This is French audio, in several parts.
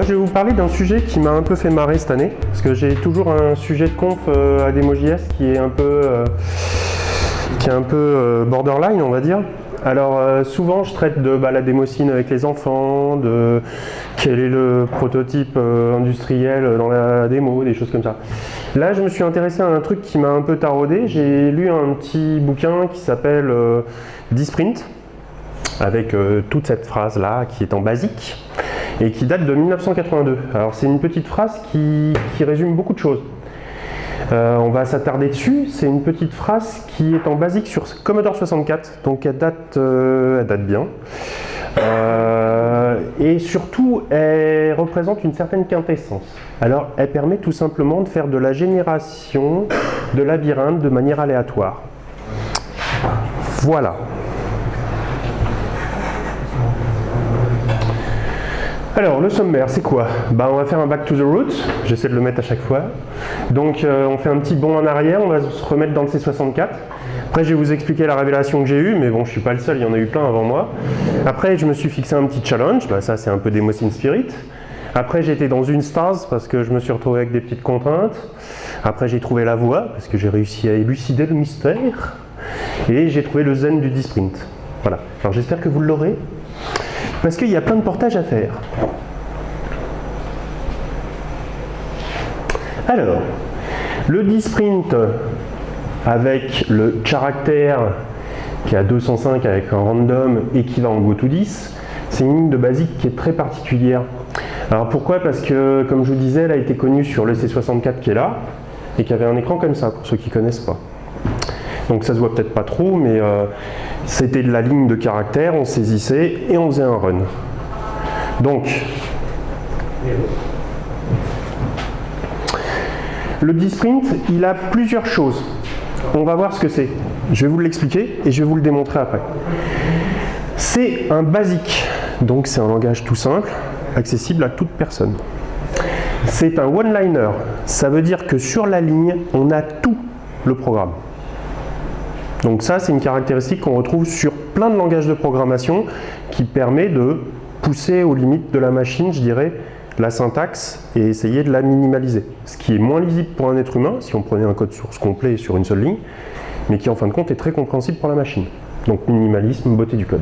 je vais vous parler d'un sujet qui m'a un peu fait marrer cette année, parce que j'ai toujours un sujet de conf à Demo.js qui est un peu borderline, on va dire. Alors souvent je traite de la démocine avec les enfants, de quel est le prototype industriel dans la démo, des choses comme ça. Là je me suis intéressé à un truc qui m'a un peu taraudé, j'ai lu un petit bouquin qui s'appelle Disprint, avec toute cette phrase là qui est en basique et qui date de 1982. Alors c'est une petite phrase qui résume beaucoup de choses. On va s'attarder dessus. C'est une petite phrase qui est en basique sur Commodore 64, donc elle date bien. Et surtout, elle représente une certaine quintessence. Alors, elle permet tout simplement de faire de la génération de labyrinthes de manière aléatoire. Voilà. Alors, le sommaire, c'est quoi? On va faire un back to the roots, j'essaie de le mettre à chaque fois. Donc, on fait un petit bond en arrière, on va se remettre dans le C64. Après, je vais vous expliquer la révélation que j'ai eue, mais bon, je ne suis pas le seul, il y en a eu plein avant moi. Après, je me suis fixé un petit challenge, ça c'est un peu Demoscene Spirit. Après, j'étais dans une stase parce que je me suis retrouvé avec des petites contraintes. Après, j'ai trouvé la voie, parce que j'ai réussi à élucider le mystère. Et j'ai trouvé le zen du Disprint. Voilà, alors j'espère que vous l'aurez. Parce qu'il y a plein de portages à faire. Alors, le Disprint avec le caractère qui est à 205 avec un random et qui va en GoToDis, c'est une ligne de basique qui est très particulière. Alors pourquoi? Parce que, comme je vous disais, elle a été connue sur le C64 qui est là et qui avait un écran comme ça, pour ceux qui ne connaissent pas. Donc ça se voit peut-être pas trop, mais c'était de la ligne de caractère, on saisissait et on faisait un run. Donc, le Disprint, il a plusieurs choses. On va voir ce que c'est. Je vais vous l'expliquer et je vais vous le démontrer après. C'est un basique, donc c'est un langage tout simple, accessible à toute personne. C'est un one-liner, ça veut dire que sur la ligne, on a tout le programme. Donc ça, c'est une caractéristique qu'on retrouve sur plein de langages de programmation qui permet de pousser aux limites de la machine, je dirais, la syntaxe et essayer de la minimaliser. Ce qui est moins lisible pour un être humain, si on prenait un code source complet sur une seule ligne, mais qui en fin de compte est très compréhensible pour la machine. Donc minimalisme, beauté du code.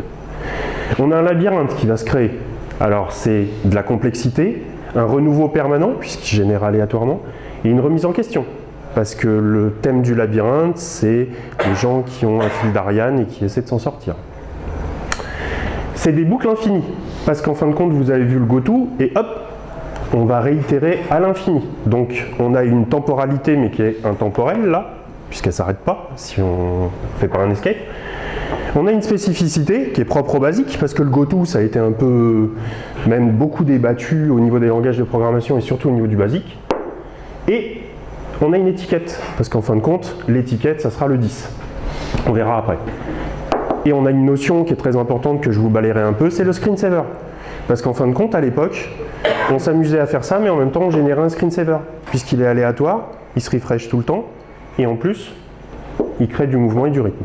On a un labyrinthe qui va se créer. Alors c'est de la complexité, un renouveau permanent, puisqu'il génère aléatoirement, et une remise en question. Parce que le thème du labyrinthe, c'est les gens qui ont un fil d'Ariane et qui essaient de s'en sortir. C'est des boucles infinies, parce qu'en fin de compte, vous avez vu le goto, et hop, on va réitérer à l'infini. Donc on a une temporalité, mais qui est intemporelle, là, puisqu'elle ne s'arrête pas, si on ne fait pas un escape. On a une spécificité qui est propre au basique, parce que le goto, ça a été un peu, même beaucoup débattu au niveau des langages de programmation, et surtout au niveau du basique. Et on a une étiquette, parce qu'en fin de compte, l'étiquette, ça sera le 10. On verra après. Et on a une notion qui est très importante que je vous balayerai un peu, c'est le screensaver. Parce qu'en fin de compte, à l'époque, on s'amusait à faire ça, mais en même temps, on générait un screensaver. Puisqu'il est aléatoire, il se refresh tout le temps, et en plus, il crée du mouvement et du rythme.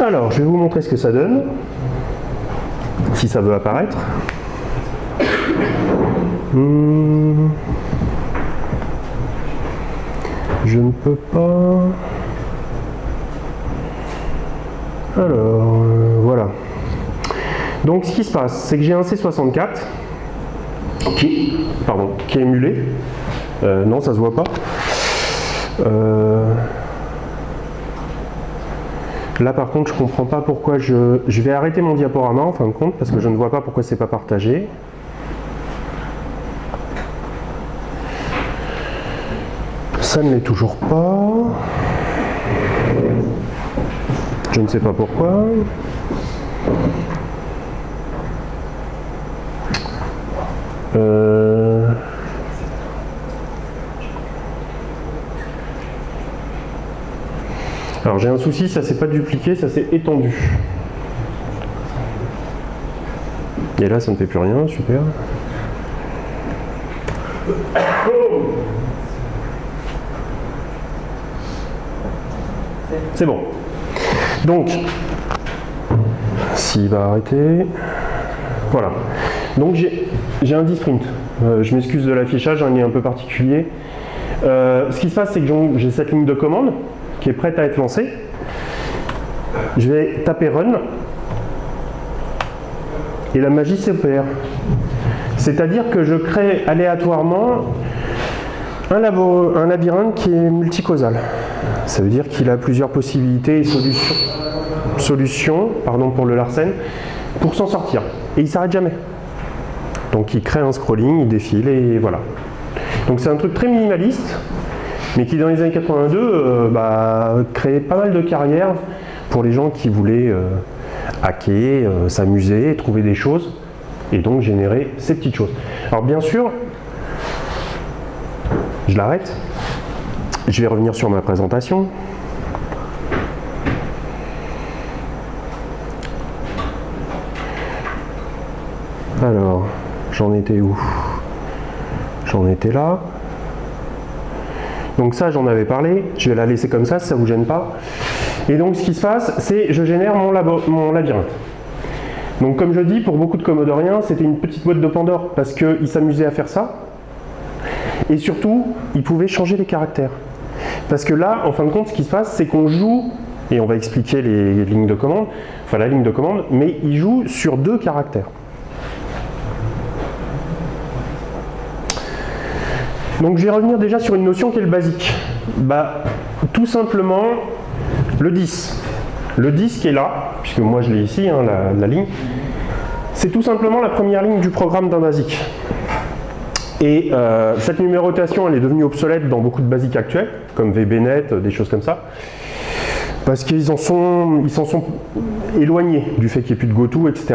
Alors, je vais vous montrer ce que ça donne. Si ça veut apparaître. Je ne peux pas. Alors, voilà. Donc ce qui se passe, c'est que j'ai un C64 qui est émulé. Non, ça se voit pas. Là par contre, je comprends pas pourquoi je vais arrêter mon diaporama en fin de compte, parce que je ne vois pas pourquoi c'est pas partagé. Ça ne l'est toujours pas. Je ne sais pas pourquoi. Alors j'ai un souci, ça s'est pas dupliqué, ça s'est étendu. Et là ça ne fait plus rien, super. C'est bon. Donc, s'il va arrêter, voilà. Donc j'ai un 10 sprint. Je m'excuse de l'affichage, il est un peu particulier. Ce qui se passe, c'est que j'ai cette ligne de commande qui est prête à être lancée. Je vais taper Run et la magie s'opère. C'est-à-dire que je crée aléatoirement un labyrinthe qui est multicausal. Ça veut dire qu'il a plusieurs possibilités et solutions, pardon pour le Larsen, pour s'en sortir. Et il ne s'arrête jamais. Donc il crée un scrolling, il défile et voilà. Donc c'est un truc très minimaliste, mais qui dans les années 82 créait pas mal de carrières pour les gens qui voulaient hacker, s'amuser, trouver des choses, et donc générer ces petites choses. Alors bien sûr, je l'arrête, je vais revenir sur ma présentation. Alors, j'en étais où? J'en étais là. Donc ça, j'en avais parlé, je vais la laisser comme ça, si ça ne vous gêne pas. Et donc ce qui se passe, c'est je génère mon labyrinthe. Donc comme je dis, pour beaucoup de commodoriens, c'était une petite boîte de Pandore, parce qu'ils s'amusaient à faire ça. Et surtout, ils pouvaient changer les caractères. Parce que là, en fin de compte, ce qui se passe, c'est qu'on joue, et on va expliquer les lignes de commande, enfin la ligne de commande, mais ils jouent sur 2 caractères. Donc je vais revenir déjà sur une notion qui est le basique. Tout simplement, le 10. Le 10 qui est là, puisque moi je l'ai ici, hein, la ligne, c'est tout simplement la première ligne du programme d'un basique. Et cette numérotation, elle est devenue obsolète dans beaucoup de basiques actuels, comme VBNet, des choses comme ça, parce qu'ils s'en sont éloignés du fait qu'il n'y ait plus de GoTo, etc.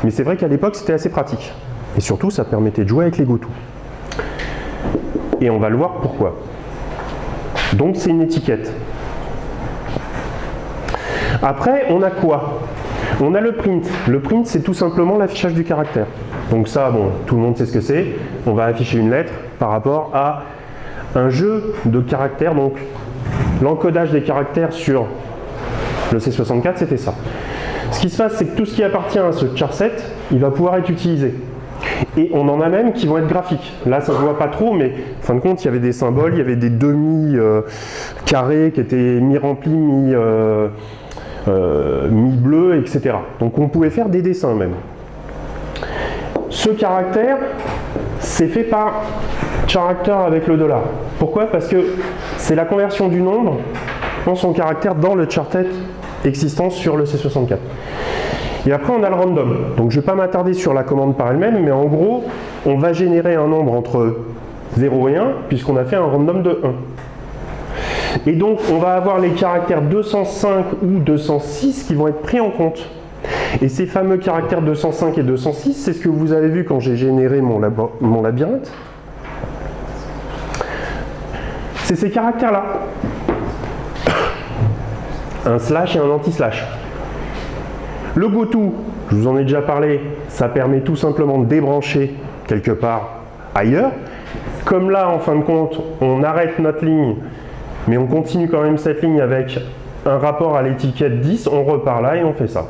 Mais c'est vrai qu'à l'époque, c'était assez pratique. Et surtout, ça permettait de jouer avec les GoTo. Et on va le voir pourquoi. Donc c'est une étiquette. Après, on a quoi? On a le print. Le print, c'est tout simplement l'affichage du caractère. Donc ça, bon, tout le monde sait ce que c'est. On va afficher une lettre par rapport à un jeu de caractères. Donc l'encodage des caractères sur le C64, c'était ça. Ce qui se passe, c'est que tout ce qui appartient à ce charset, il va pouvoir être utilisé. Et on en a même qui vont être graphiques. Là, ça ne se voit pas trop, mais en fin de compte, il y avait des symboles, il y avait des demi-carrés qui étaient mi-remplis, mi-bleu, etc. Donc on pouvait faire des dessins même. Ce caractère, c'est fait par character avec le $. Pourquoi? Parce que c'est la conversion du nombre en son caractère dans le chartet existant sur le C64. Et après, on a le random. Donc, je ne vais pas m'attarder sur la commande par elle-même, mais en gros, on va générer un nombre entre 0 et 1, puisqu'on a fait un random de 1. Et donc, on va avoir les caractères 205 ou 206 qui vont être pris en compte. Et ces fameux caractères 205 et 206, c'est ce que vous avez vu quand j'ai généré mon labyrinthe. C'est ces caractères-là. Un slash et un anti-slash. Le GoTo, je vous en ai déjà parlé, ça permet tout simplement de débrancher quelque part ailleurs. Comme là, en fin de compte, on arrête notre ligne, mais on continue quand même cette ligne avec un rapport à l'étiquette 10, on repart là et on fait ça.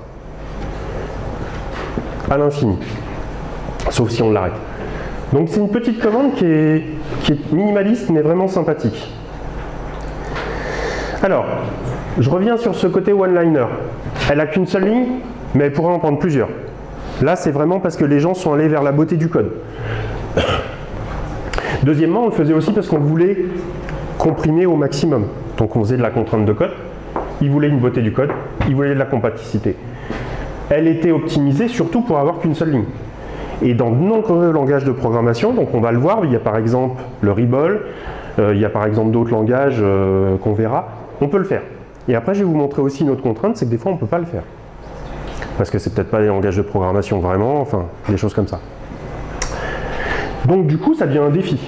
À l'infini. Sauf si on l'arrête. Donc c'est une petite commande qui est minimaliste, mais vraiment sympathique. Alors, je reviens sur ce côté one-liner. Elle n'a qu'une seule ligne, mais elle pourrait en prendre plusieurs. Là, c'est vraiment parce que les gens sont allés vers la beauté du code. Deuxièmement, on le faisait aussi parce qu'on voulait comprimer au maximum. Donc on faisait de la contrainte de code, ils voulaient une beauté du code, ils voulaient de la compatibilité. Elle était optimisée surtout pour avoir qu'une seule ligne. Et dans de nombreux langages de programmation, donc on va le voir, il y a par exemple le Rebol, il y a par exemple d'autres langages qu'on verra, on peut le faire. Et après, je vais vous montrer aussi une autre contrainte, c'est que des fois, on ne peut pas le faire. Parce que c'est peut-être pas des langages de programmation vraiment, enfin, des choses comme ça. Donc, du coup, ça devient un défi.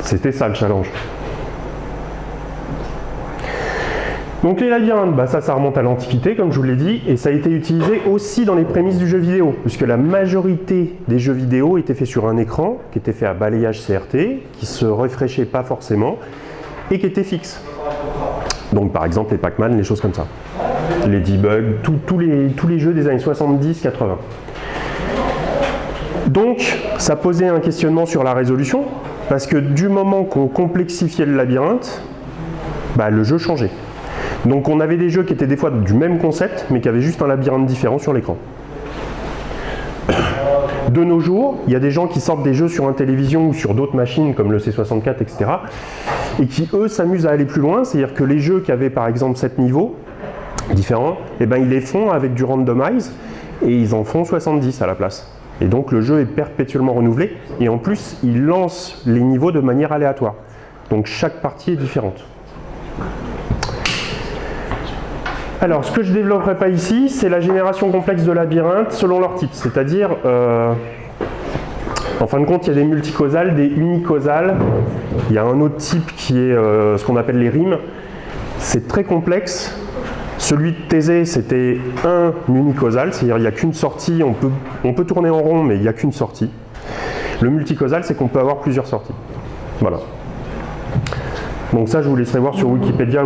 C'était ça, le challenge. Donc, les labyrinthes, ça remonte à l'Antiquité, comme je vous l'ai dit, et ça a été utilisé aussi dans les prémices du jeu vidéo, puisque la majorité des jeux vidéo étaient faits sur un écran, qui était fait à balayage CRT, qui se rafraîchait pas forcément, et qui était fixe. Donc par exemple les Pac-Man, les choses comme ça. Ladybug, tous les jeux des années 70-80. Donc, ça posait un questionnement sur la résolution, parce que du moment qu'on complexifiait le labyrinthe, bah, le jeu changeait. Donc on avait des jeux qui étaient des fois du même concept, mais qui avaient juste un labyrinthe différent sur l'écran. De nos jours, il y a des gens qui sortent des jeux sur une télévision ou sur d'autres machines comme le C64, etc. et qui, eux, s'amusent à aller plus loin, c'est-à-dire que les jeux qui avaient par exemple 7 niveaux différents, eh ben, ils les font avec du randomize et ils en font 70 à la place. Et donc le jeu est perpétuellement renouvelé et en plus, ils lancent les niveaux de manière aléatoire. Donc chaque partie est différente. Alors, ce que je ne développerai pas ici, c'est la génération complexe de labyrinthes selon leur type. C'est-à-dire, en fin de compte, il y a des multicausales, des unicausales. Il y a un autre type qui est ce qu'on appelle les rimes. C'est très complexe. Celui de Thésée, c'était un unicausal, c'est-à-dire il n'y a qu'une sortie. On peut tourner en rond, mais il n'y a qu'une sortie. Le multicausal, c'est qu'on peut avoir plusieurs sorties. Voilà. Donc ça, je vous laisserai voir sur Wikipédia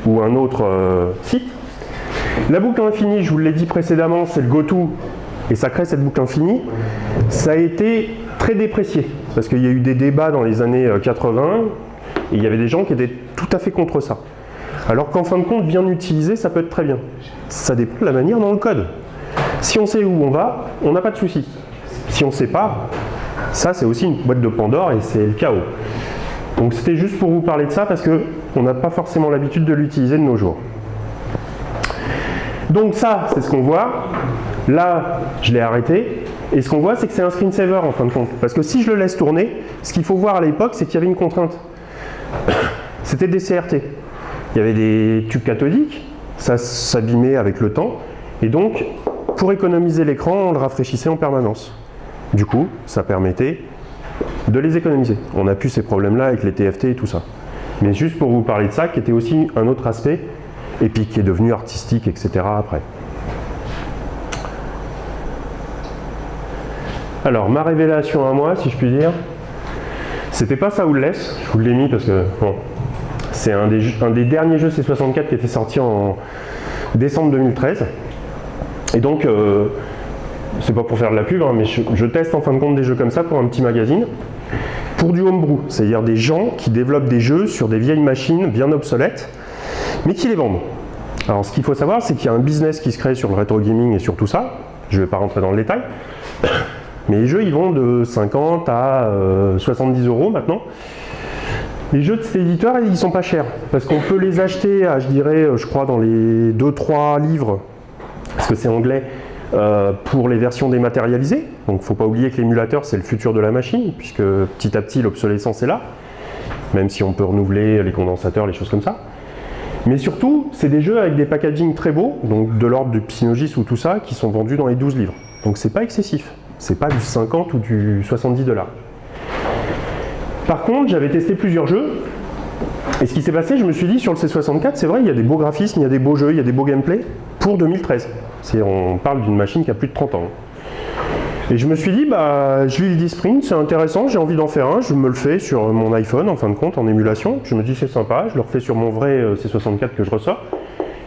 ou un autre site. La boucle infinie, je vous l'ai dit précédemment, c'est le goto, et ça crée cette boucle infinie. Ça a été très déprécié, parce qu'il y a eu des débats dans les années 80, et il y avait des gens qui étaient tout à fait contre ça. Alors qu'en fin de compte, bien utilisé, ça peut être très bien. Ça dépend de la manière dans le code. Si on sait où on va, on n'a pas de souci. Si on ne sait pas, ça c'est aussi une boîte de Pandore, et c'est le chaos. Donc c'était juste pour vous parler de ça, parce qu'on n'a pas forcément l'habitude de l'utiliser de nos jours. Donc ça, c'est ce qu'on voit. Là, je l'ai arrêté. Et ce qu'on voit, c'est que c'est un screensaver en fin de compte. Parce que si je le laisse tourner, ce qu'il faut voir à l'époque, c'est qu'il y avait une contrainte. C'était des CRT. Il y avait des tubes cathodiques. Ça s'abîmait avec le temps. Et donc, pour économiser l'écran, on le rafraîchissait en permanence. Du coup, ça permettait de les économiser. On n'a plus ces problèmes-là avec les TFT et tout ça. Mais juste pour vous parler de ça, qui était aussi un autre aspect, et puis qui est devenu artistique, etc. après. Alors, ma révélation à moi, si je puis dire, c'était pas ça ou le laisse, je vous l'ai mis parce que, bon, c'est un des derniers jeux C64 qui était sorti en décembre 2013. Et donc, c'est pas pour faire de la pub, hein, mais je teste en fin de compte des jeux comme ça pour un petit magazine, pour du homebrew, c'est-à-dire des gens qui développent des jeux sur des vieilles machines bien obsolètes, mais qui les vendent. Alors ce qu'il faut savoir, c'est qu'il y a un business qui se crée sur le rétro gaming et sur tout ça. Je ne vais pas rentrer dans le détail. Mais les jeux, ils vont de 50 à 70 € maintenant. Les jeux de cet éditeur, ils ne sont pas chers. Parce qu'on peut les acheter à, je dirais, je crois, dans les 2-3 livres, parce que c'est anglais, pour les versions dématérialisées. Donc il ne faut pas oublier que l'émulateur, c'est le futur de la machine, puisque petit à petit, l'obsolescence est là. Même si on peut renouveler les condensateurs, les choses comme ça. Mais surtout, c'est des jeux avec des packaging très beaux, donc de l'ordre du Psygnosis ou tout ça, qui sont vendus dans les 12 livres. Donc c'est pas excessif, c'est pas du 50 ou du 70 $. Par contre, j'avais testé plusieurs jeux, et ce qui s'est passé, je me suis dit, sur le C64, c'est vrai, il y a des beaux graphismes, il y a des beaux jeux, il y a des beaux gameplays, pour 2013. On parle d'une machine qui a plus de 30 ans. Et je me suis dit, bah, je lis le D-Sprint, c'est intéressant, j'ai envie d'en faire un, je me le fais sur mon iPhone, en fin de compte, en émulation. Je me dis, c'est sympa, je le refais sur mon vrai C64 que je ressors.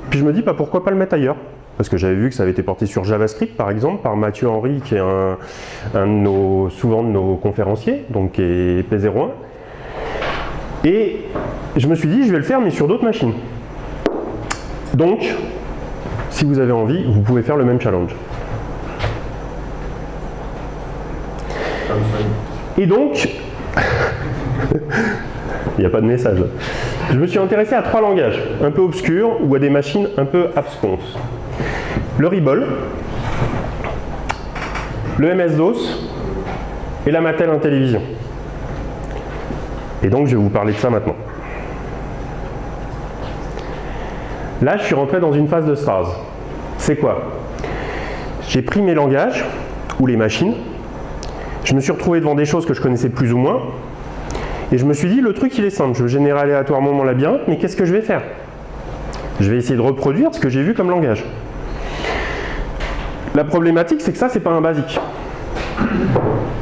Puis je me dis, bah, pourquoi pas le mettre ailleurs? Parce que j'avais vu que ça avait été porté sur JavaScript, par exemple, par Mathieu Henry, qui est souvent de nos conférenciers, donc qui est P01. Et je me suis dit, je vais le faire, mais sur d'autres machines. Donc, si vous avez envie, vous pouvez faire le même challenge. Et donc, il n'y a pas de message. Je me suis intéressé à 3 langages, un peu obscurs ou à des machines un peu absconses. Le Ribol, le MS-DOS et la Mattel Intellivision. Et donc, je vais vous parler de ça maintenant. Là, je suis rentré dans une phase de stase. C'est quoi? J'ai pris mes langages, ou les machines, je me suis retrouvé devant des choses que je connaissais plus ou moins, et je me suis dit, le truc il est simple, je veux générer aléatoirement mon labyrinthe, mais qu'est-ce que je vais faire? Je vais essayer de reproduire ce que j'ai vu comme langage. La problématique, c'est que ça, c'est pas un basique.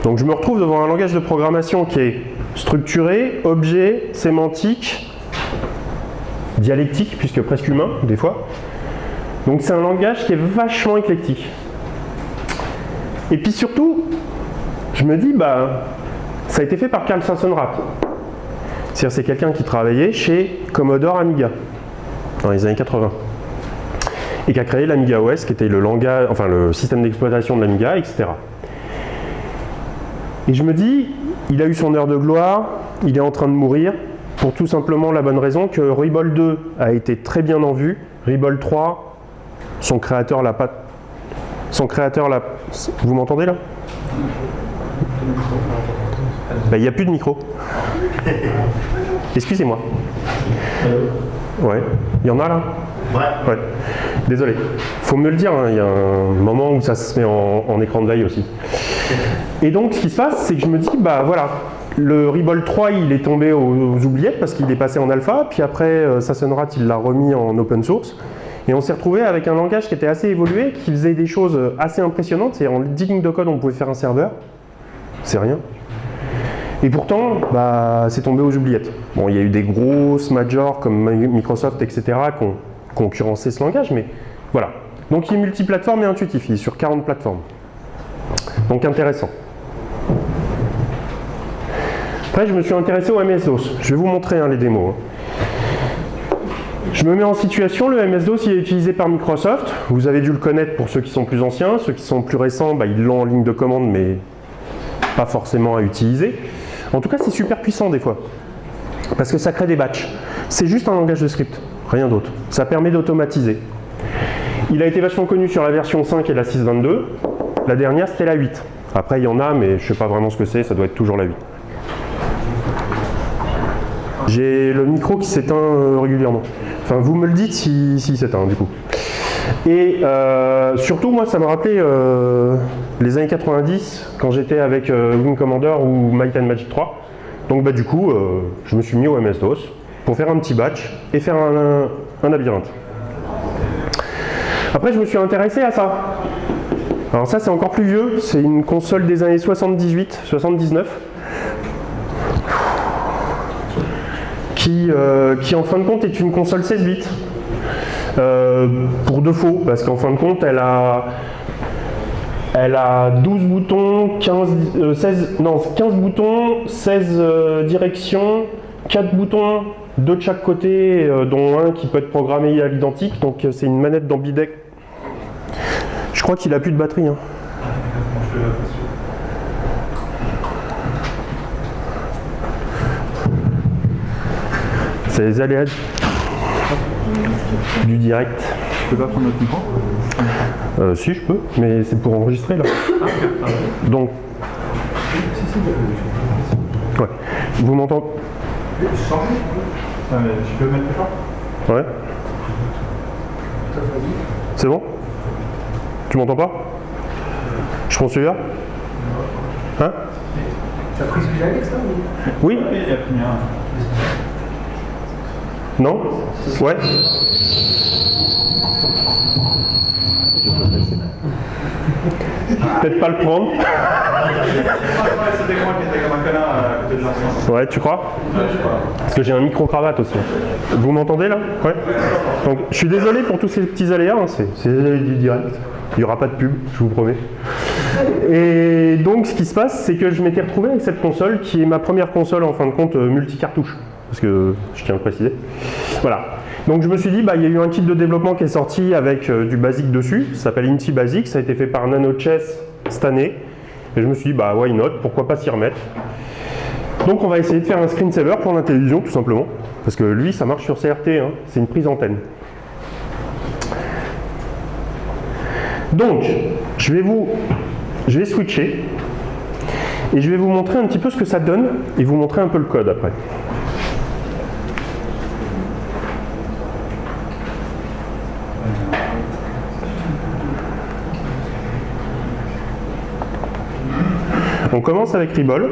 Donc je me retrouve devant un langage de programmation qui est structuré, objet, sémantique, dialectique, puisque presque humain, des fois, Donc c'est un langage qui est vachement éclectique. Et puis surtout, je me dis, bah, ça a été fait par Carl Sassenrath. C'est-à-dire c'est quelqu'un qui travaillait chez Commodore Amiga dans les années 80 et qui a créé l'Amiga OS, qui était le langage, enfin le système d'exploitation de l'Amiga, etc. Et je me dis, il a eu son heure de gloire, il est en train de mourir, pour tout simplement la bonne raison que Ribol 2 a été très bien en vue, Ribol 3, son créateur l'a pas... Vous m'entendez là? Il n'y a plus de micro. Excusez-moi. Ouais, il y en a là? Ouais. Désolé. Faut me le dire, il y a un moment où ça se met en écran de veille aussi. Et donc ce qui se passe, c'est que je me dis, bah voilà, le Ribol 3 il est tombé aux oubliettes parce qu'il est passé en alpha, puis après Sassenrath il l'a remis en open source. Et on s'est retrouvé avec un langage qui était assez évolué, qui faisait des choses assez impressionnantes. C'est en 10 lignes de code, on pouvait faire un serveur. C'est rien. Et pourtant, bah, c'est tombé aux oubliettes. Bon, il y a eu des grosses majors comme Microsoft, etc. qui ont concurrencé ce langage, mais voilà. Donc il est multiplateforme et intuitif, il est sur 40 plateformes. Donc intéressant. Après, je me suis intéressé au MS-DOS. Je vais vous montrer les démos. Je me mets en situation, le MS-DOS il est utilisé par Microsoft. Vous avez dû le connaître pour ceux qui sont plus anciens. Ceux qui sont plus récents, bah, ils l'ont en ligne de commande, mais pas forcément à utiliser. En tout cas, c'est super puissant des fois, parce que ça crée des batchs. C'est juste un langage de script, rien d'autre. Ça permet d'automatiser. Il a été vachement connu sur la version 5 et la 6.22. La dernière, c'était la 8. Après, il y en a, mais je ne sais pas vraiment ce que c'est, ça doit être toujours la 8. J'ai le micro qui s'éteint régulièrement. Enfin, vous me le dites si s'éteint, du coup. Et surtout, moi, ça m'a rappelé les années 90, quand j'étais avec Wing Commander ou Might and Magic 3. Donc, bah, du coup, je me suis mis au MS-DOS pour faire un petit batch et faire un labyrinthe. Après, je me suis intéressé à ça. Alors ça, c'est encore plus vieux. C'est une console des années 78-79. Qui en fin de compte est une console 16 bits. Pour défaut, parce qu'en fin de compte, elle a 12 boutons, 15 boutons, 16 directions, 4 boutons, 2 de chaque côté, dont un qui peut être programmé à l'identique. Donc c'est une manette d'ambidextre. Je crois qu'il a plus de batterie. C'est les aléas du direct. Tu peux pas prendre notre micro? Si, je peux, mais c'est pour enregistrer là. Donc. Ouais. Vous m'entendez? Mais tu peux mettre plus fort? Ouais. C'est bon? Tu m'entends pas? Je prends celui-là? Hein? Tu as pris celui-là, Alex, là? Oui? Il a pris un. Non? Ouais? Peut-être pas le prendre. C'était moi qui étais comme un connard à côté de l'ancien. Ouais, tu crois? Parce que j'ai un micro-cravate aussi. Vous m'entendez là? Ouais. Donc, je suis désolé pour tous ces petits aléas, c'est les aléas du direct. Il n'y aura pas de pub, je vous promets. Et donc, ce qui se passe, c'est que je m'étais retrouvé avec cette console qui est ma première console en fin de compte multi-cartouche. Parce que je tiens à le préciser. Voilà. Donc je me suis dit, il y a eu un kit de développement qui est sorti avec du BASIC dessus. Ça s'appelle Inti Basic. Ça a été fait par NanoChess cette année. Et je me suis dit, why not? Pourquoi pas s'y remettre? Donc on va essayer de faire un screensaver pour la télévision, tout simplement. Parce que lui, ça marche sur CRT. C'est une prise antenne. Donc, je vais switcher. Et je vais vous montrer un petit peu ce que ça donne. Et vous montrer un peu le code après. On commence avec Ribol,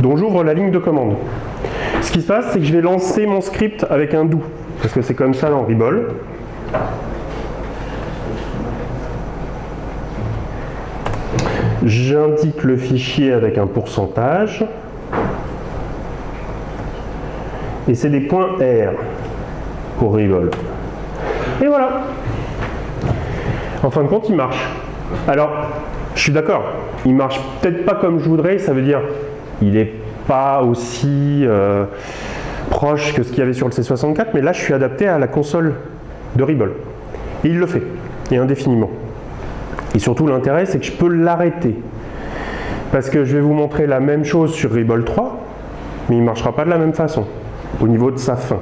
dont j'ouvre la ligne de commande. Ce qui se passe, c'est que je vais lancer mon script avec un do, parce que c'est comme ça dans Ribol. J'indique le fichier avec un pourcentage. Et c'est des points R pour Ribol. Et voilà. En fin de compte, il marche. Alors, je suis d'accord, il marche peut-être pas comme je voudrais, ça veut dire il n'est pas aussi proche que ce qu'il y avait sur le C64, mais là je suis adapté à la console de Ribble. Et il le fait, et indéfiniment. Et surtout l'intérêt, c'est que je peux l'arrêter. Parce que je vais vous montrer la même chose sur Ribble 3, mais il ne marchera pas de la même façon, au niveau de sa fin.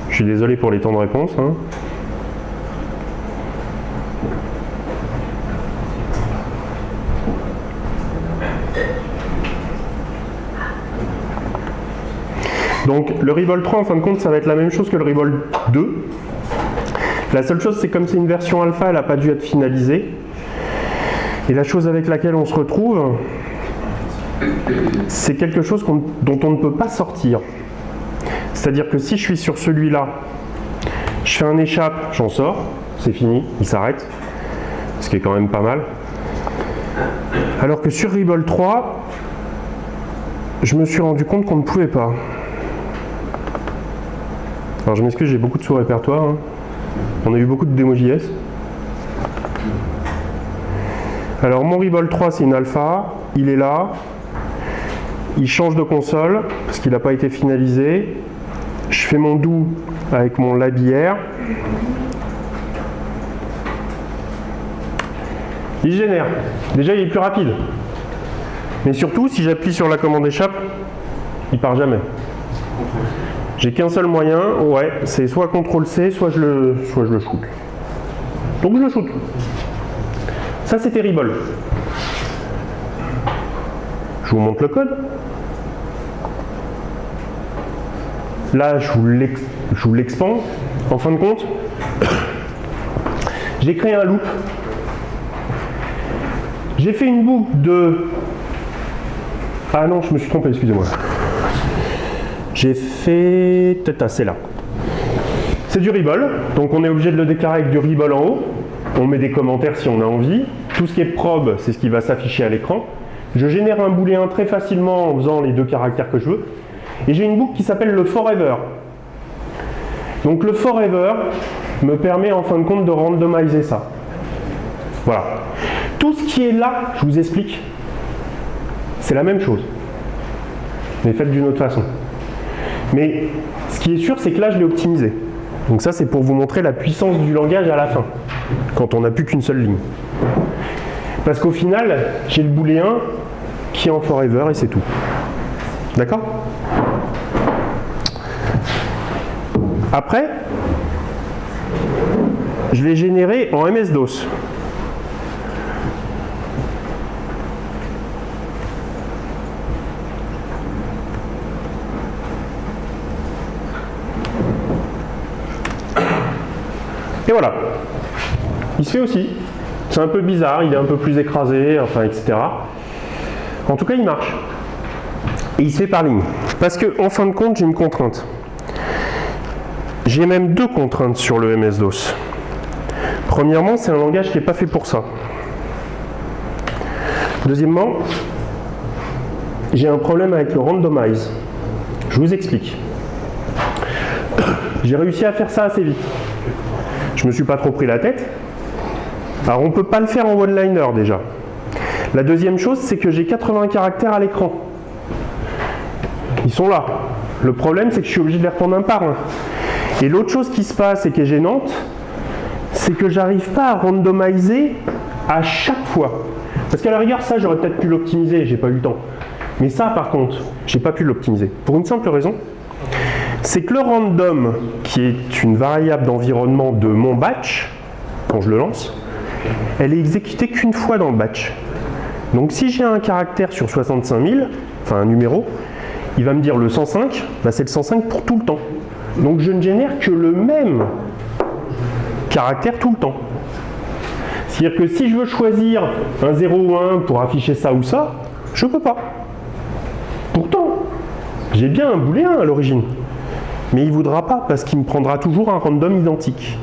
Je suis désolé pour les temps de réponse. Hein. Donc le Ribble 3, en fin de compte, ça va être la même chose que le Ribble 2. La seule chose, c'est comme c'est une version alpha, elle n'a pas dû être finalisée. Et la chose avec laquelle on se retrouve, c'est quelque chose dont on ne peut pas sortir. C'est-à-dire que si je suis sur celui-là, je fais un échappe, j'en sors, c'est fini, il s'arrête. Ce qui est quand même pas mal. Alors que sur Ribble 3, je me suis rendu compte qu'on ne pouvait pas. Alors je m'excuse, j'ai beaucoup de sous-répertoire. Hein. On a eu beaucoup de démos JS. Alors mon Ribble 3, c'est une alpha, il est là. Il change de console, parce qu'il n'a pas été finalisé. Je fais mon do avec mon labière. Il génère. Déjà, il est plus rapide. Mais surtout, si j'appuie sur la commande échappe, il part jamais. J'ai qu'un seul moyen, ouais, c'est soit CTRL-C, soit je le shoot. Donc je le shoot. Ça, c'était Ribble. Je vous montre le code. Là, je vous l'expand. En fin de compte, j'ai créé un loop. J'ai fait une boucle de... Ah non, je me suis trompé, excusez-moi. J'ai fait... c'est là. C'est du Ribble, donc on est obligé de le déclarer avec du Ribble en haut. On met des commentaires si on a envie. Tout ce qui est probe, c'est ce qui va s'afficher à l'écran. Je génère un booléen très facilement en faisant les 2 caractères que je veux. Et j'ai une boucle qui s'appelle le forever. Donc le forever me permet en fin de compte de randomiser ça. Voilà. Tout ce qui est là, je vous explique, c'est la même chose, mais fait d'une autre façon. Mais ce qui est sûr, c'est que là, je l'ai optimisé. Donc ça, c'est pour vous montrer la puissance du langage à la fin, quand on n'a plus qu'une seule ligne. Parce qu'au final, j'ai le booléen qui est en forever et c'est tout. D'accord ? Après, je vais générer en MS-DOS. Et voilà. Il se fait aussi. C'est un peu bizarre, il est un peu plus écrasé, enfin, etc. En tout cas, il marche. Et il se fait par ligne. Parce que, en fin de compte, j'ai une contrainte. J'ai même 2 contraintes sur le MS-DOS. Premièrement, c'est un langage qui n'est pas fait pour ça. Deuxièmement, j'ai un problème avec le randomize. Je vous explique. J'ai réussi à faire ça assez vite. Je ne me suis pas trop pris la tête. Alors on ne peut pas le faire en one-liner déjà. La deuxième chose, c'est que j'ai 80 caractères à l'écran. Ils sont là. Le problème, c'est que je suis obligé de les reprendre un par un. Et l'autre chose qui se passe et qui est gênante, c'est que j'arrive pas à randomiser à chaque fois. Parce qu'à la rigueur, ça, j'aurais peut-être pu l'optimiser, j'ai pas eu le temps. Mais ça, par contre, j'ai pas pu l'optimiser. Pour une simple raison, c'est que le random, qui est une variable d'environnement de mon batch, quand je le lance, elle est exécutée qu'une fois dans le batch. Donc si j'ai un caractère sur 65 000, enfin un numéro, il va me dire le 105, bah c'est le 105 pour tout le temps. Donc je ne génère que le même caractère tout le temps. C'est-à-dire que si je veux choisir un 0 ou 1 pour afficher ça ou ça, je ne peux pas. Pourtant, j'ai bien un booléen à l'origine. Mais il ne voudra pas parce qu'il me prendra toujours un random identique.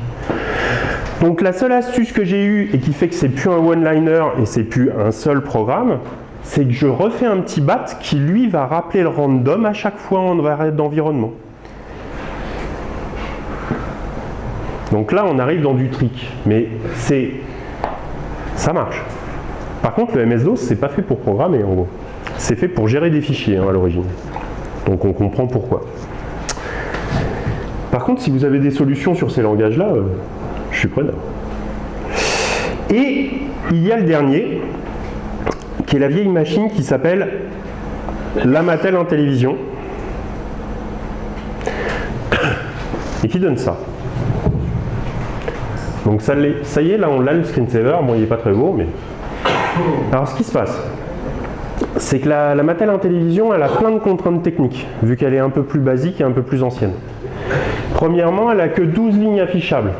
Donc la seule astuce que j'ai eue et qui fait que c'est plus un one-liner et c'est plus un seul programme, c'est que je refais un petit bat qui lui va rappeler le random à chaque fois en d'environnement. Donc là on arrive dans du trick, mais ça marche. Par contre le MS-DOS c'est pas fait pour programmer en gros, c'est fait pour gérer des fichiers à l'origine. Donc on comprend pourquoi. Par contre si vous avez des solutions sur ces langages là, je suis preneur. Et il y a le dernier, qui est la vieille machine qui s'appelle la Mattel Intellivision, et qui donne ça. Donc ça y est, là on l'a le screensaver, bon il n'est pas très beau, mais... Alors ce qui se passe, c'est que la Mattel Intellivision, elle a plein de contraintes techniques, vu qu'elle est un peu plus basique et un peu plus ancienne. Premièrement, elle n'a que 12 lignes affichables.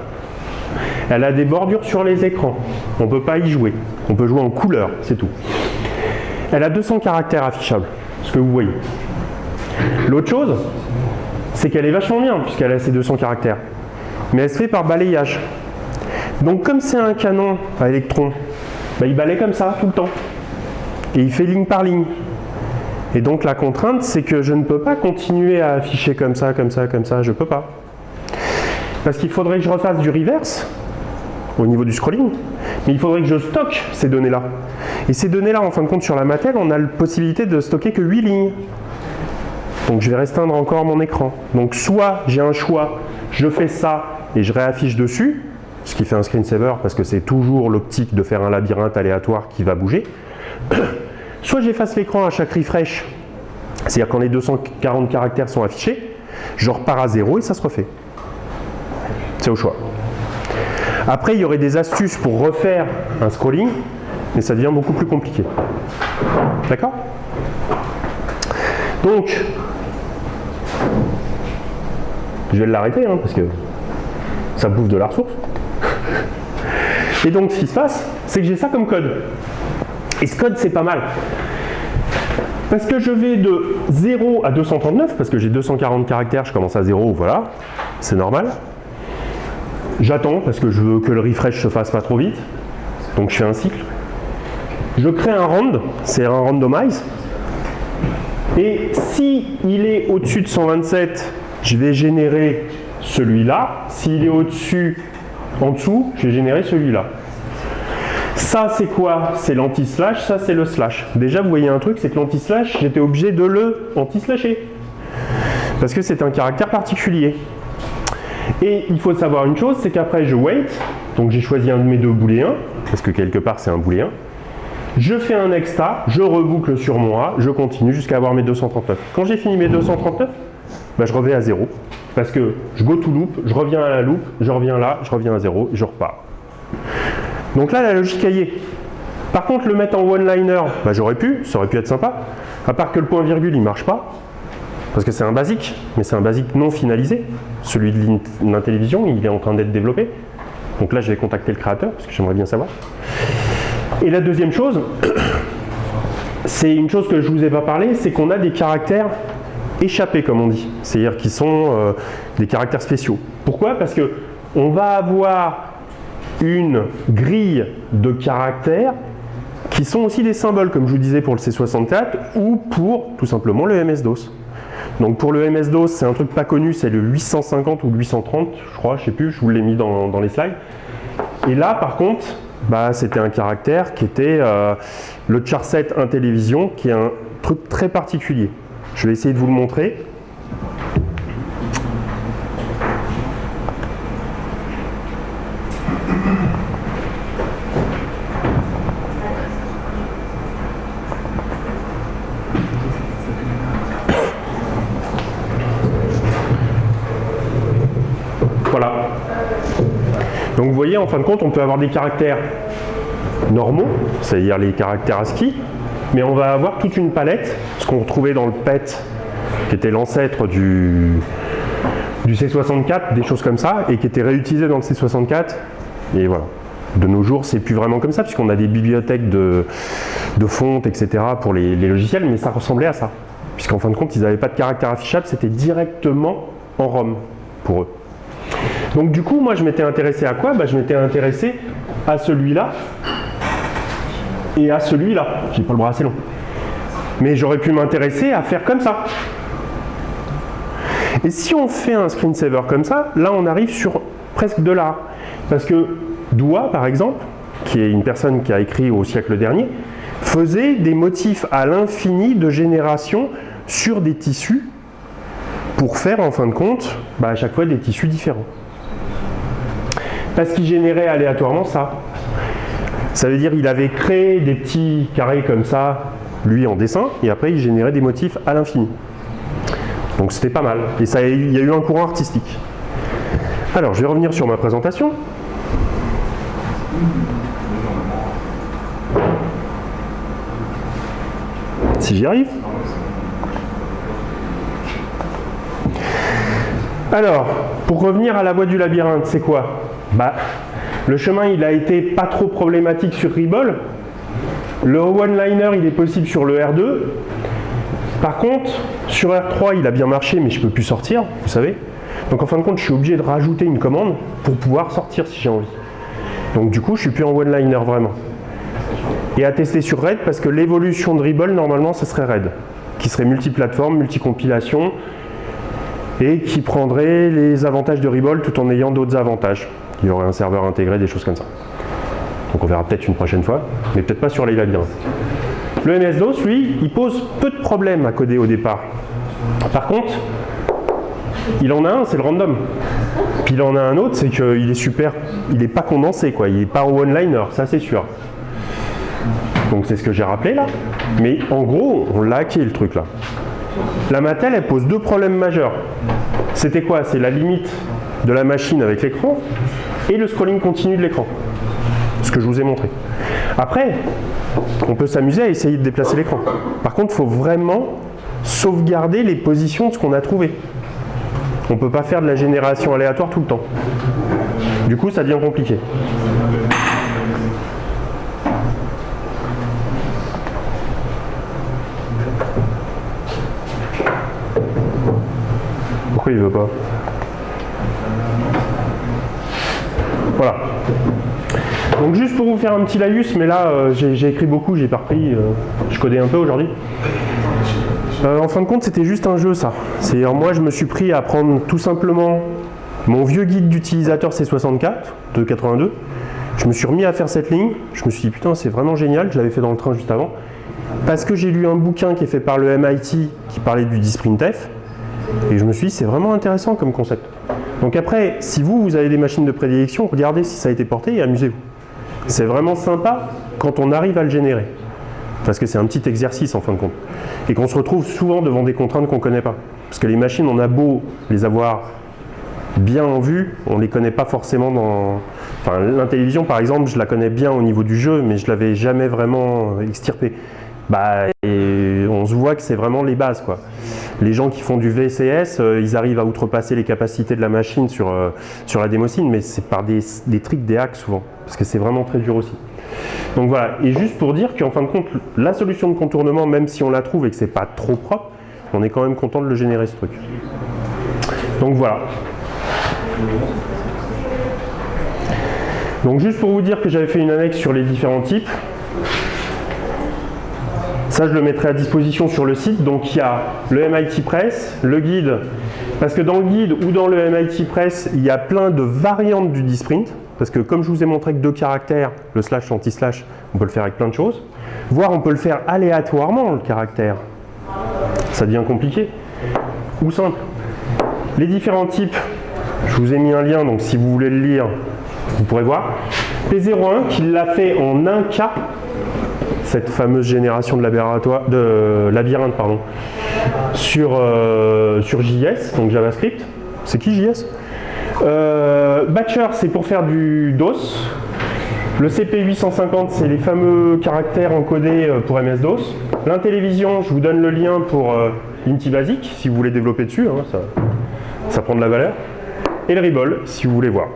Elle a des bordures sur les écrans. On ne peut pas y jouer. On peut jouer en couleur, c'est tout. Elle a 200 caractères affichables, ce que vous voyez. L'autre chose, c'est qu'elle est vachement bien, puisqu'elle a ces 200 caractères. Mais elle se fait par balayage. Donc comme c'est un canon à électrons, bah, il balaye comme ça, tout le temps. Et il fait ligne par ligne. Et donc la contrainte, c'est que je ne peux pas continuer à afficher comme ça, comme ça, comme ça, je ne peux pas. Parce qu'il faudrait que je refasse du reverse, au niveau du scrolling, mais il faudrait que je stocke ces données-là. Et ces données-là, en fin de compte, sur la Mattel, on a la possibilité de stocker que 8 lignes. Donc je vais restreindre encore mon écran. Donc soit j'ai un choix, je fais ça et je réaffiche dessus, ce qui fait un screensaver parce que c'est toujours l'optique de faire un labyrinthe aléatoire qui va bouger. Soit j'efface l'écran à chaque refresh, c'est-à-dire quand les 240 caractères sont affichés, je repars à 0 et ça se refait. C'est au choix. Après, il y aurait des astuces pour refaire un scrolling, mais ça devient beaucoup plus compliqué. D'accord? Donc, je vais l'arrêter, hein, parce que ça bouffe de la ressource. Et donc, ce qui se passe, c'est que j'ai ça comme code. Et ce code, c'est pas mal. Parce que je vais de 0 à 239, parce que j'ai 240 caractères, je commence à 0, voilà, c'est normal. J'attends parce que je veux que le refresh se fasse pas trop vite, donc je fais un cycle. Je crée un rand, c'est un randomize, et si il est au-dessus de 127, je vais générer celui-là. S'il est au-dessus, en dessous, je vais générer celui-là. Ça c'est quoi? C'est l'anti-slash, ça c'est le slash. Déjà vous voyez un truc, c'est que l'anti-slash, j'étais obligé de le anti-slasher. Parce que c'est un caractère particulier. Et il faut savoir une chose, c'est qu'après je wait, donc j'ai choisi un de mes deux booléens, parce que quelque part c'est un booléen. Je fais un next A, je reboucle sur mon A, je continue jusqu'à avoir mes 239. Quand j'ai fini mes 239, bah, je reviens à 0. Parce que je go to loop, je reviens à la loop, je reviens là, je reviens à 0, et je repars. Donc là, la logique y est. Par contre, le mettre en one-liner, bah, j'aurais pu, ça aurait pu être sympa. À part que le point virgule, il ne marche pas. Parce que c'est un basique, mais c'est un basique non finalisé. Celui de l'Intellivision, il est en train d'être développé. Donc là, je vais contacter le créateur, parce que j'aimerais bien savoir. Et la deuxième chose, c'est une chose que je ne vous ai pas parlé, c'est qu'on a des caractères échappés, comme on dit. C'est-à-dire qui sont des caractères spéciaux. Pourquoi? Parce qu'on va avoir une grille de caractères qui sont aussi des symboles, comme je vous disais pour le C64, ou pour, tout simplement, le MS-DOS. Donc pour le MS-DOS, c'est un truc pas connu, c'est le 850 ou le 830, je crois, je sais plus, je vous l'ai mis dans les slides. Et là, par contre, bah, c'était un caractère qui était le charset Intellivision, qui est un truc très particulier. Je vais essayer de vous le montrer. Voilà. Donc vous voyez, en fin de compte, on peut avoir des caractères normaux, c'est-à-dire les caractères ASCII, mais on va avoir toute une palette, ce qu'on retrouvait dans le PET, qui était l'ancêtre du C64, des choses comme ça, et qui était réutilisé dans le C64, et voilà. De nos jours, c'est plus vraiment comme ça, puisqu'on a des bibliothèques de fontes, etc. pour les logiciels, mais ça ressemblait à ça. Puisqu'en fin de compte, ils n'avaient pas de caractère affichable, c'était directement en ROM pour eux. Donc du coup, moi je m'étais intéressé à quoi? Je m'étais intéressé à celui-là et à celui-là. J'ai pas le bras assez long. Mais j'aurais pu m'intéresser à faire comme ça. Et si on fait un screensaver comme ça, là on arrive sur presque de l'art. Parce que Doua, par exemple, qui est une personne qui a écrit au siècle dernier, faisait des motifs à l'infini de génération sur des tissus pour faire en fin de compte à chaque fois des tissus différents. Parce qu'il générait aléatoirement ça. Ça veut dire qu'il avait créé des petits carrés comme ça, lui en dessin, et après il générait des motifs à l'infini. Donc c'était pas mal. Et ça, il y a eu un courant artistique. Alors je vais revenir sur ma présentation. Si j'y arrive. Alors, pour revenir à la voie du labyrinthe, c'est quoi? Le chemin, il a été pas trop problématique sur Rebol. Le one-liner, il est possible sur le R2. Par contre, sur R3, il a bien marché, mais je peux plus sortir, vous savez. Donc en fin de compte, je suis obligé de rajouter une commande pour pouvoir sortir si j'ai envie. Donc du coup, je suis plus en one-liner vraiment. Et à tester sur RAID, parce que l'évolution de Rebol, normalement, ce serait RAID, qui serait multiplateforme, multicompilation, et qui prendrait les avantages de Rebol tout en ayant d'autres avantages. Il y aurait un serveur intégré, des choses comme ça. Donc on verra peut-être une prochaine fois, mais peut-être pas sur les labyrinthes. Le MS-DOS, lui, il pose peu de problèmes à coder au départ. Par contre, il en a un, c'est le random. Puis il en a un autre, c'est qu'il est super, il n'est pas condensé, quoi. Il n'est pas en one-liner, ça c'est sûr. Donc c'est ce que j'ai rappelé là. Mais en gros, on l'a hacké le truc là. La Mattel, elle pose deux problèmes majeurs. C'était quoi? C'est la limite de la machine avec l'écran et le scrolling continu de l'écran. Ce que je vous ai montré. Après, on peut s'amuser à essayer de déplacer l'écran. Par contre, il faut vraiment sauvegarder les positions de ce qu'on a trouvé. On ne peut pas faire de la génération aléatoire tout le temps. Du coup, ça devient compliqué. Pourquoi il veut pas? Voilà. Donc juste pour vous faire un petit laïus, mais là j'ai écrit beaucoup, j'ai pas repris, je codais un peu aujourd'hui. En fin de compte, c'était juste un jeu ça. Moi je me suis pris à prendre tout simplement mon vieux guide d'utilisateur C64 de 82. Je me suis remis à faire cette ligne, je me suis dit putain c'est vraiment génial, je l'avais fait dans le train juste avant. Parce que j'ai lu un bouquin qui est fait par le MIT qui parlait du disprintf. Et je me suis dit, c'est vraiment intéressant comme concept. Donc après, si vous avez des machines de prédilection, regardez si ça a été porté et amusez-vous. C'est vraiment sympa quand on arrive à le générer. Parce que c'est un petit exercice en fin de compte. Et qu'on se retrouve souvent devant des contraintes qu'on ne connaît pas. Parce que les machines, on a beau les avoir bien en vue, on ne les connaît pas forcément dans... Enfin, l'Intellivision, par exemple, je la connais bien au niveau du jeu, mais je ne l'avais jamais vraiment extirpée. Et on se voit que c'est vraiment les bases, quoi. Les gens qui font du VCS, ils arrivent à outrepasser les capacités de la machine sur la démocine, mais c'est par des tricks, des hacks souvent, parce que c'est vraiment très dur aussi. Donc voilà, et juste pour dire qu'en fin de compte, la solution de contournement, même si on la trouve et que c'est pas trop propre, on est quand même content de le générer ce truc. Donc voilà. Donc juste pour vous dire que j'avais fait une annexe sur les différents types. Ça, je le mettrai à disposition sur le site. Donc, il y a le MIT Press, le guide, parce que dans le guide ou dans le MIT Press, il y a plein de variantes du disprint, parce que comme je vous ai montré que 2 caractères, le slash, l'anti-slash, on peut le faire avec plein de choses, voire on peut le faire aléatoirement, le caractère. Ça devient compliqué. Ou simple. Les différents types, je vous ai mis un lien, donc si vous voulez le lire, vous pourrez voir. P01, qui l'a fait en un cas, cette fameuse génération de labyrinthe sur JS, donc JavaScript. C'est qui JS? Batcher, c'est pour faire du DOS. Le CP850, c'est les fameux caractères encodés pour MS-DOS. L'Intellivision, je vous donne le lien pour Inti Basic, si vous voulez développer dessus, hein, ça prend de la valeur. Et le Rebol, si vous voulez voir.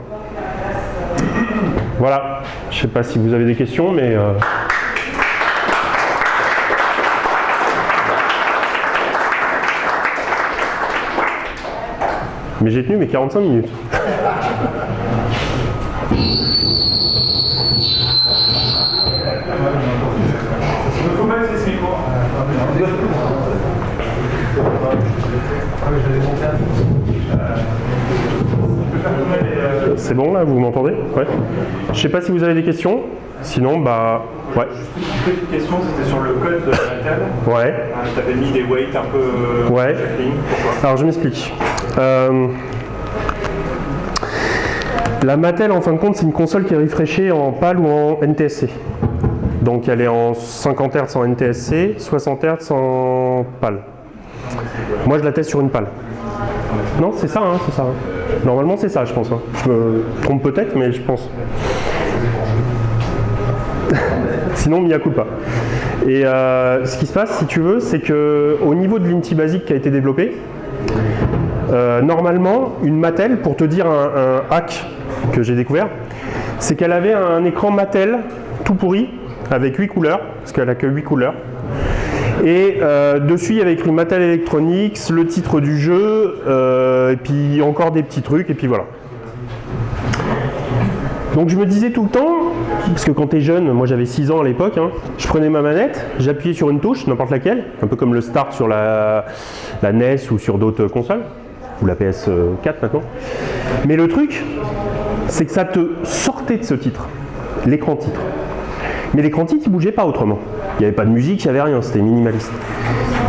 Voilà, je ne sais pas si vous avez des questions, mais... Mais j'ai tenu mes 45 minutes. Faut pas laisser ce micro. C'est bon là, vous m'entendez? Ouais. Je sais pas si vous avez des questions. Sinon, bah, ouais. Une petite question, c'était sur le code de la Mattel. Ouais. Tu avais mis des weights un peu Ouais. chaque ligne. Pourquoi? Alors je m'explique. La Mattel, en fin de compte, c'est une console qui est refreshée en PAL ou en NTSC. Donc elle est en 50 Hz en NTSC, 60 Hz en PAL. Moi je la teste sur une PAL. Non, c'est ça, hein, c'est ça. Normalement c'est ça, je pense. Hein. Je me trompe peut-être, mais je pense. Sinon, m'y accoupe pas. Et ce qui se passe, si tu veux, c'est qu'au niveau de l'Inti Basic qui a été développé, normalement, une Mattel, pour te dire un hack que j'ai découvert, c'est qu'elle avait un écran Mattel tout pourri, avec 8 couleurs, parce qu'elle a que 8 couleurs. Et dessus, il y avait écrit Mattel Electronics, le titre du jeu, et puis encore des petits trucs, et puis voilà. Donc je me disais tout le temps, parce que quand tu es jeune, moi j'avais 6 ans à l'époque, hein, je prenais ma manette, j'appuyais sur une touche, n'importe laquelle, un peu comme le Start sur la NES ou sur d'autres consoles, ou la PS4 maintenant. Mais le truc, c'est que ça te sortait de ce titre, l'écran titre. Mais l'écran titre, il ne bougeait pas autrement. Il n'y avait pas de musique, il n'y avait rien, c'était minimaliste.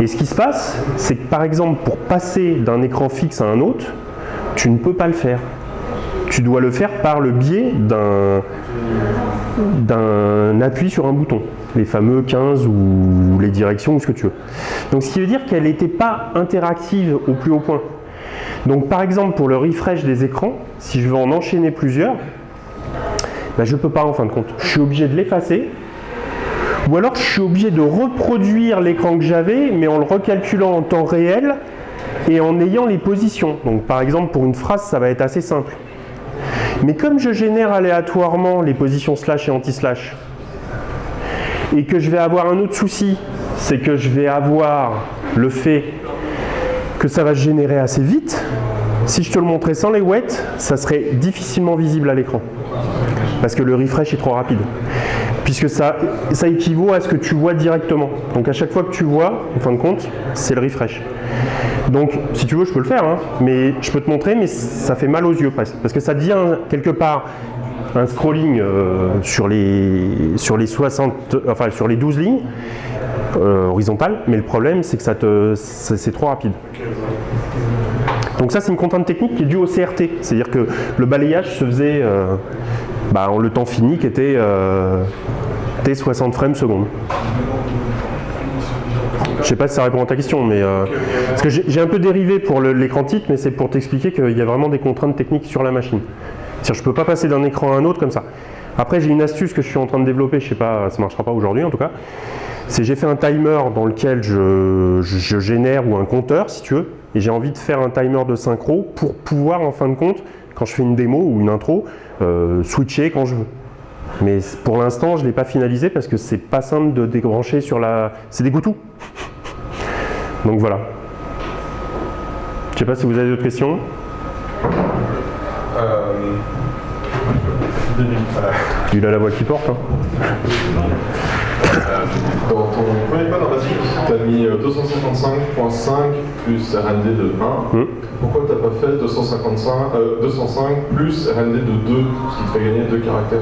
Et ce qui se passe, c'est que par exemple, pour passer d'un écran fixe à un autre, tu ne peux pas le faire. Tu dois le faire par le biais d'un appui sur un bouton, les fameux 15 ou les directions ou ce que tu veux. Donc ce qui veut dire qu'elle n'était pas interactive au plus haut point. Donc par exemple pour le refresh des écrans, si je veux en enchaîner plusieurs, ben, je ne peux pas en fin de compte. Je suis obligé de l'effacer, ou alors je suis obligé de reproduire l'écran que j'avais, mais en le recalculant en temps réel et en ayant les positions. Donc par exemple pour une phrase, ça va être assez simple. Mais comme je génère aléatoirement les positions slash et anti-slash, et que je vais avoir un autre souci, c'est que je vais avoir le fait que ça va se générer assez vite, si je te le montrais sans les weights, ça serait difficilement visible à l'écran. Parce que le refresh est trop rapide. Puisque ça équivaut à ce que tu vois directement. Donc à chaque fois que tu vois, en fin de compte, c'est le refresh. Donc si tu veux, je peux le faire, hein, mais je peux te montrer, mais ça fait mal aux yeux presque. Parce que ça devient quelque part un scrolling sur les 12 lignes horizontales, mais le problème c'est que c'est trop rapide. Donc ça c'est une contrainte technique qui est due au CRT, c'est-à-dire que le balayage se faisait en le temps fini qui était T60 frames secondes. Je sais pas si ça répond à ta question, mais parce que j'ai un peu dérivé pour l'écran titre, mais c'est pour t'expliquer qu'il y a vraiment des contraintes techniques sur la machine. C'est-à-dire je peux pas passer d'un écran à un autre comme ça. Après j'ai une astuce que je suis en train de développer, je sais pas, ça marchera pas aujourd'hui en tout cas. C'est j'ai fait un timer dans lequel je génère, ou un compteur si tu veux, et j'ai envie de faire un timer de synchro pour pouvoir en fin de compte, quand je fais une démo ou une intro, switcher quand je veux. Mais pour l'instant, je ne l'ai pas finalisé parce que c'est pas simple de débrancher sur la... C'est des goutous. Donc voilà. Je sais pas si vous avez d'autres questions. Il a la voix qui porte. Hein. Dans ton premier code en basique, tu as mis 255.5 plus RND de 1. Pourquoi tu n'as pas fait 205 plus RND de 2, ce qui te fait gagner 2 caractères?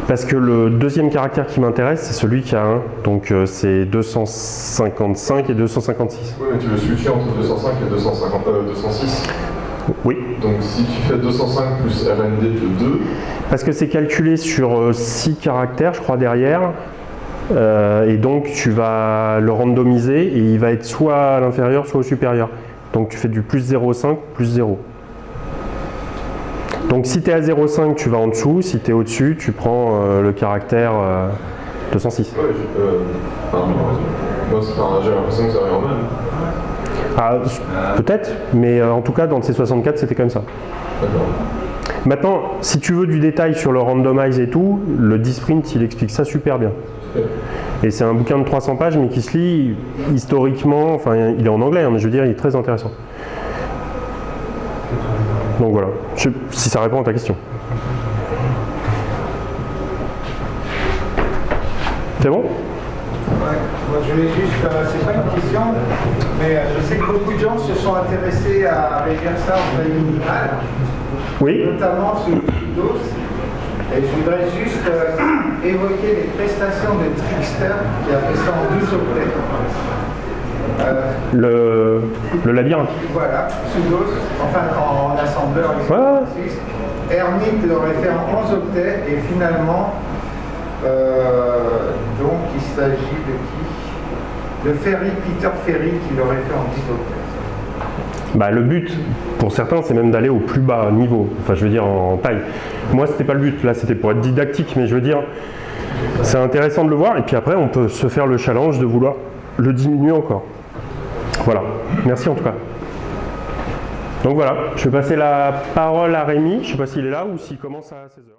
Parce que le deuxième caractère qui m'intéresse, c'est celui qui a 1. Donc c'est 255 et 256. Oui, mais tu veux switcher entre 205 et 206. Oui. Donc si tu fais 205 plus RND de 2... Parce que c'est calculé sur 6 caractères, je crois, derrière. Et donc tu vas le randomiser et il va être soit à l'inférieur, soit au supérieur. Donc tu fais du plus 0,5, plus 0. Donc si tu es à 0,5, tu vas en dessous. Si tu es au-dessus, tu prends le caractère 206. Ouais, moi j'ai l'impression que ça revient au même. Ah, peut-être, mais en tout cas dans le C64 c'était comme ça. D'accord. Maintenant, si tu veux du détail sur le randomize et tout, le Disprint il explique ça super bien. Et c'est un bouquin de 300 pages mais qui se lit historiquement, enfin il est en anglais, hein, mais je veux dire il est très intéressant. Donc voilà, je sais si ça répond à ta question. C'est bon? Ouais, moi je voulais juste, c'est pas une question, mais je sais que beaucoup de gens se sont intéressés à réduire ça en taille minimale, Oui? notamment sous DOS. Et je voudrais juste évoquer les prestations de Trickster qui a fait ça en 12 octets. Le labyrinthe. Voilà, sous DOS, enfin en assembleur. Ouais. Hermite l'aurait fait en 11 octets et finalement, donc il s'agit de qui? De Ferry, Peter Ferry qui l'aurait fait en 10 octets. Bah, le but, pour certains, c'est même d'aller au plus bas niveau, enfin je veux dire en taille. Moi, c'était pas le but, là c'était pour être didactique, mais je veux dire, c'est intéressant de le voir, et puis après on peut se faire le challenge de vouloir le diminuer encore. Voilà, merci en tout cas. Donc voilà, je vais passer la parole à Rémi, je sais pas s'il est là ou s'il commence à 16h.